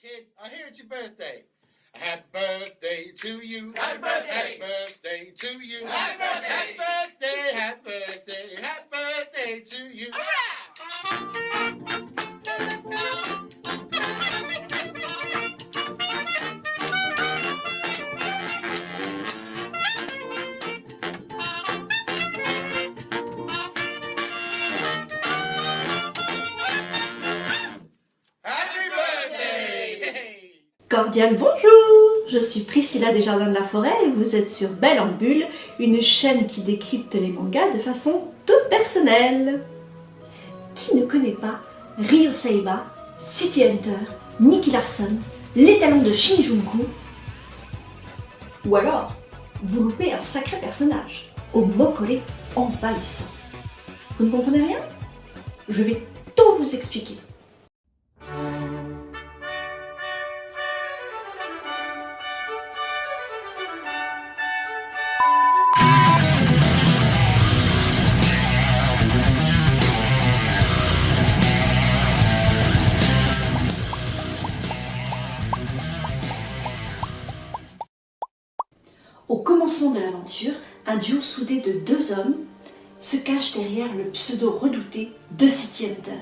kid, I hear it's your birthday. Happy birthday to you. Happy birthday. Happy birthday to you. Happy birthday. Happy birthday. Happy birthday. Happy birthday to you. Happy birthday. Cordial bonjour, je suis Priscilla des Jardins de la Forêt et vous êtes sur Belle en Bulle, une chaîne qui décrypte les mangas de façon toute personnelle. Qui ne connaît pas Ryo Saiba, City Hunter, Nicky Larson, les talents de Shinjuku? Ou alors, vous loupez un sacré personnage, au mokolé envahissant. Vous ne comprenez rien? Je vais tout vous expliquer. Au commencement de l'aventure, un duo soudé de deux hommes se cache derrière le pseudo redouté de City Hunter.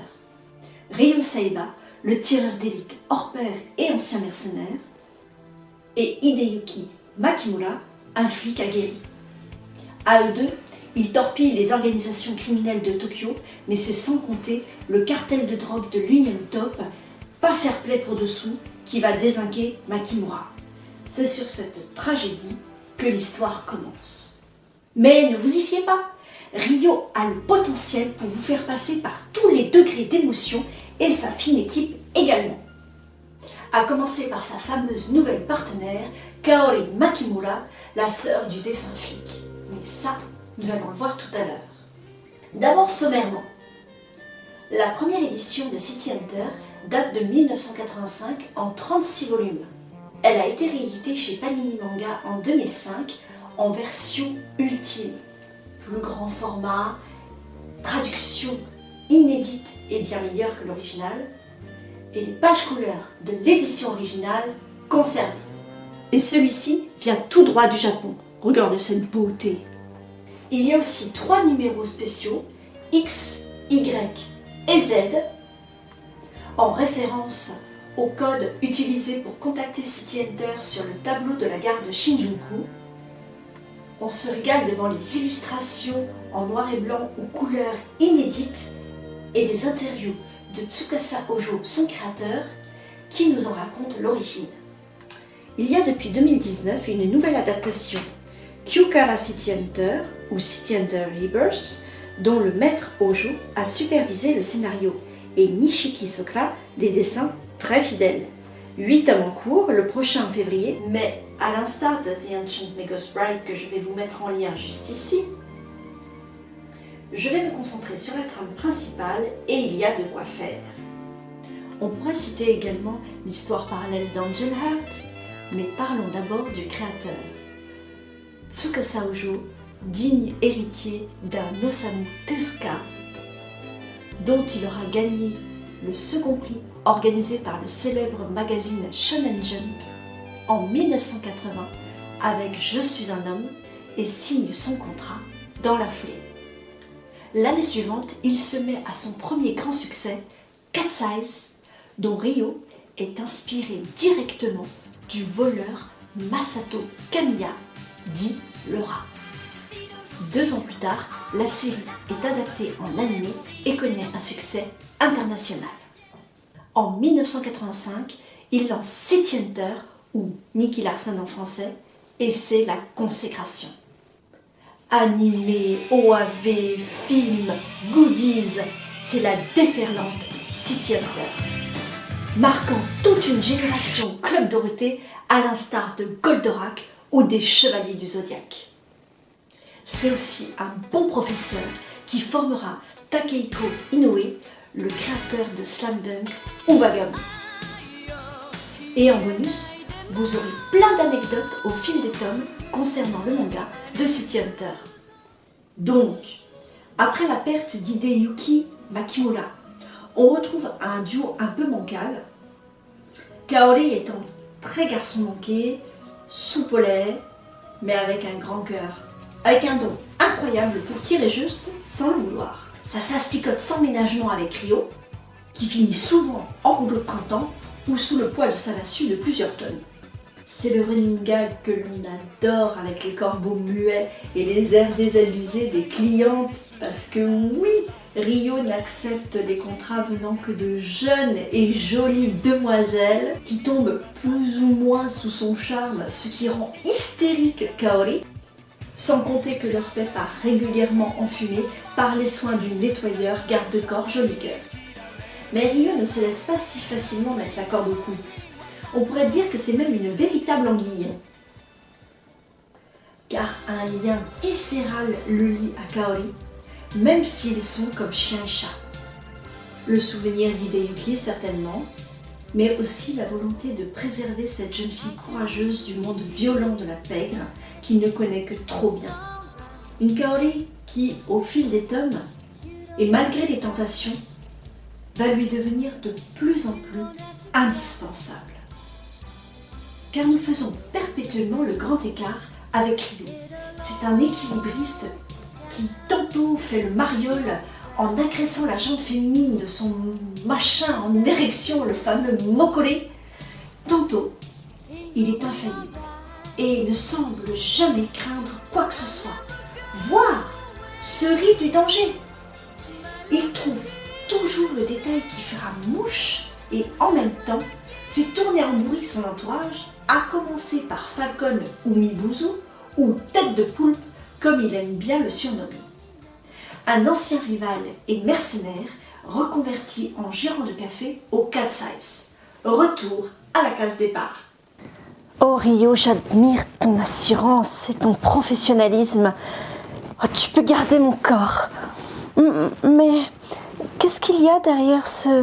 Ryo Saiba, le tireur d'élite hors pair et ancien mercenaire, et Hideyuki Makimura, un flic aguerri. À eux deux, ils torpillent les organisations criminelles de Tokyo, mais c'est sans compter le cartel de drogue de l'Union Top, pas fair play pour dessous, qui va dézinguer Makimura. C'est sur cette tragédie que l'histoire commence. Mais ne vous y fiez pas, Ryo a le potentiel pour vous faire passer par tous les degrés d'émotion et sa fine équipe également. À commencer par sa fameuse nouvelle partenaire, Kaori Makimura, la sœur du défunt flic. Mais ça, nous allons le voir tout à l'heure. D'abord sommairement, la première édition de City Hunter date de 1985 en 36 volumes. Elle a été rééditée chez Panini Manga en 2005 en version ultime. Plus grand format, traduction inédite et bien meilleure que l'original, et les pages couleurs de l'édition originale conservées. Et celui-ci vient tout droit du Japon. Regardez cette beauté. Il y a aussi 3 numéros spéciaux, X, Y et Z, en référence au code utilisé pour contacter City Hunter sur le tableau de la gare de Shinjuku. On se régale devant les illustrations en noir et blanc ou couleurs inédites et des interviews de Tsukasa Ojo, son créateur, qui nous en raconte l'origine. Il y a depuis 2019 une nouvelle adaptation, Kyukara City Hunter ou City Hunter Rebirth, dont le maître Ojo a supervisé le scénario et Nishiki Sokra les dessins très fidèles. 8 tomes en cours, le prochain en février, mais à l'instar de The Ancient Magus Bride que je vais vous mettre en lien juste ici, je vais me concentrer sur la trame principale et il y a de quoi faire. On pourrait citer également l'histoire parallèle d'Angel Heart, mais parlons d'abord du créateur. Tsukasa Ojo, digne héritier d'un Osamu Tezuka, dont il aura gagné le second prix organisé par le célèbre magazine Shonen Jump en 1980 avec Je suis un homme et signe son contrat dans la foulée. L'année suivante, il se met à son premier grand succès, Cat's Eyes, dont Ryo est inspiré directement du voleur Masato Kamiya, dit le rat. 2 ans plus tard, la série est adaptée en animé et connaît un succès international. En 1985, il lance City Hunter, ou Nicky Larson en français, et c'est la consécration. Animé, OAV, film, goodies, c'est la déferlante City Hunter, marquant toute une génération Club Dorothée à l'instar de Goldorak ou des Chevaliers du Zodiaque. C'est aussi un bon professeur qui formera Takehiko Inoue, le créateur de Slam Dunk ou Vagabond. Et en bonus, vous aurez plein d'anecdotes au fil des tomes concernant le manga de City Hunter. Donc, après la perte d'Hideyuki Makimura, on retrouve un duo un peu bancal, Kaori étant très garçon manqué, soupe au lait, mais avec un grand cœur, avec un don incroyable pour tirer juste sans le vouloir. Ça s'asticote sans ménagement avec Ryo, qui finit souvent en rouleau de printemps ou sous le poids de sa massue de plusieurs tonnes. C'est le running gag que l'on adore avec les corbeaux muets et les airs désabusés des clientes, parce que oui, Ryo n'accepte des contrats venant que de jeunes et jolies demoiselles qui tombent plus ou moins sous son charme, ce qui rend hystérique Kaori, sans compter que leur paix part régulièrement enfumée par les soins du nettoyeur garde-corps joli cœur. Mais Ryo ne se laisse pas si facilement mettre la corde au cou. On pourrait dire que c'est même une véritable anguille. Car un lien viscéral le lie à Kaori, même s'ils sont comme chien et chat. Le souvenir d'Hideyuki certainement, mais aussi la volonté de préserver cette jeune fille courageuse du monde violent de la pègre qu'il ne connaît que trop bien. Une Kaori qui, au fil des tomes, et malgré les tentations, va lui devenir de plus en plus indispensable. Car nous faisons perpétuellement le grand écart avec Ryo. C'est un équilibriste qui tantôt fait le mariole en agressant la jante féminine de son machin en érection, le fameux mokolé. Tantôt, il est infaillible et ne semble jamais craindre quoi que ce soit, voire se rit du danger. Il trouve toujours le détail qui fera mouche et en même temps fait tourner en bourrique son entourage, à commencer par Falcon ou Mibuzu, ou Tête de Poulpe, comme il aime bien le surnommer. Un ancien rival et mercenaire reconverti en gérant de café au Cat's Eyes. Retour à la case départ. Oh Ryo, j'admire ton assurance et ton professionnalisme. Oh, tu peux garder mon corps. Mais qu'est-ce qu'il y a derrière ce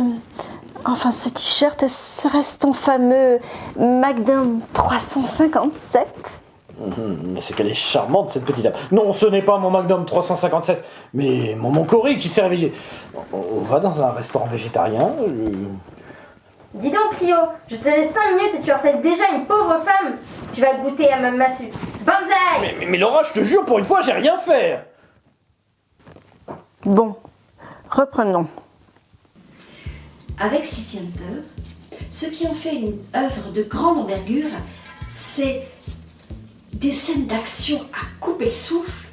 t-shirt? Serait-ce ton fameux Magnum 357? Mais c'est qu'elle est charmante, cette petite dame. Non, ce n'est pas mon Magnum 357, mais mon Cory qui s'est réveillé. On va dans un restaurant végétarien. Dis donc, Rio, je te laisse 5 minutes et tu harcèles déjà une pauvre femme. Tu vas goûter à ma massue. Banzai! Mais Laura, je te jure, pour une fois, j'ai rien fait. Bon, reprenons. Avec City Hunter, ce qui en fait une œuvre de grande envergure, c'est des scènes d'action à couper le souffle,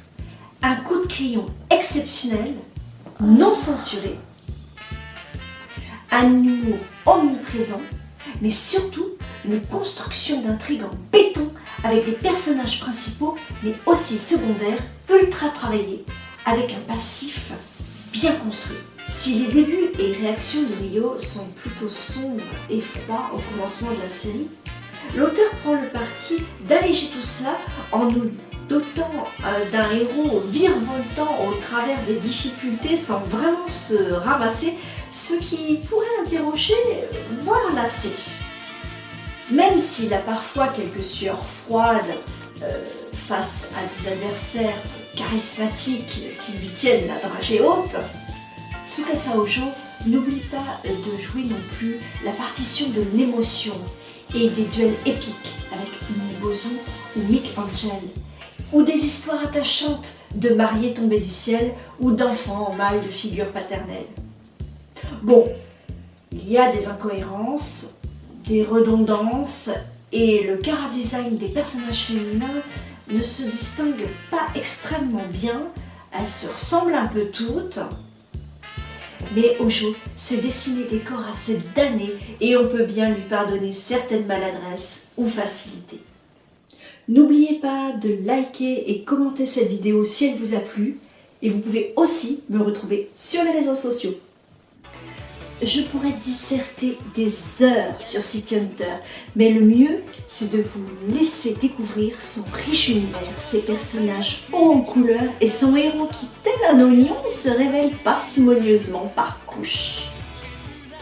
un coup de crayon exceptionnel, non censuré, un humour omniprésent, mais surtout une construction d'intrigue en béton avec des personnages principaux, mais aussi secondaires, ultra travaillés, avec un passif bien construit. Si les débuts et réactions de Ryo sont plutôt sombres et froids au commencement de la série, l'auteur prend le parti d'alléger tout cela en nous dotant d'un héros virevoltant au travers des difficultés sans vraiment se ramasser, ce qui pourrait l'interroger, voire lasser. Même s'il a parfois quelques sueurs froides face à des adversaires charismatiques qui lui tiennent la dragée haute, Tsukasa Ojo n'oublie pas de jouer non plus la partition de l'émotion et des duels épiques avec Mibozu ou Mick Angel, ou des histoires attachantes de mariés tombés du ciel ou d'enfants en mal de figure paternelle. Bon, il y a des incohérences, des redondances, et le chara-design des personnages féminins ne se distingue pas extrêmement bien. Elles se ressemblent un peu toutes, mais Ojo sait dessiner des corps assez damnés et on peut bien lui pardonner certaines maladresses ou facilités. N'oubliez pas de liker et commenter cette vidéo si elle vous a plu, et vous pouvez aussi me retrouver sur les réseaux sociaux. Je pourrais disserter des heures sur City Hunter, mais le mieux, c'est de vous laisser découvrir son riche univers, ses personnages hauts en couleur et son héros qui, tel un oignon, se révèle parcimonieusement par couches.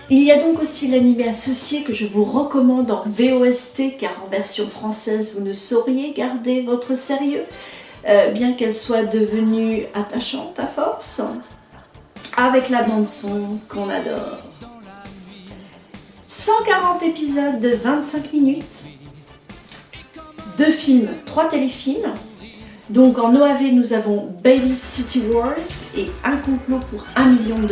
Il y a donc aussi l'anime associé que je vous recommande en VOST, car en version française, vous ne sauriez garder votre sérieux, bien qu'elle soit devenue attachante à force, avec la bande-son qu'on adore. 140 épisodes de 25 minutes, 2 films, 3 téléfilms. Donc en OAV, nous avons Baby City Wars et Un complot pour $1 million.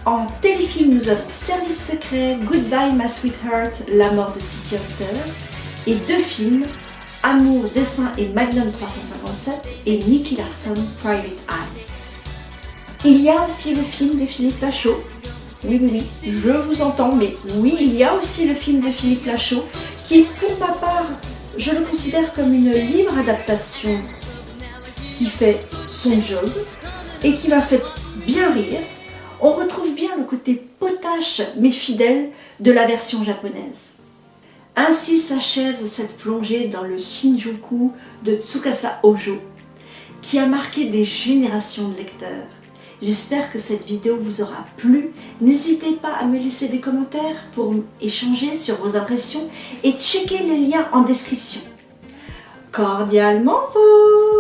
En téléfilm, nous avons Service secret, Goodbye My Sweetheart, La mort de City Hunter. Et 2 films, Amour, Dessin et Magnum 357 et Nicky Larson, Private Eyes. Il y a aussi le film de Philippe Lachaud. Oui, je vous entends, mais oui, il y a aussi le film de Philippe Lachaud qui, pour ma part, je le considère comme une libre adaptation qui fait son job et qui m'a fait bien rire. On retrouve bien le côté potache mais fidèle de la version japonaise. Ainsi s'achève cette plongée dans le Shinjuku de Tsukasa Ojo qui a marqué des générations de lecteurs. J'espère que cette vidéo vous aura plu. N'hésitez pas à me laisser des commentaires pour échanger sur vos impressions et checker les liens en description. Cordialement Rose!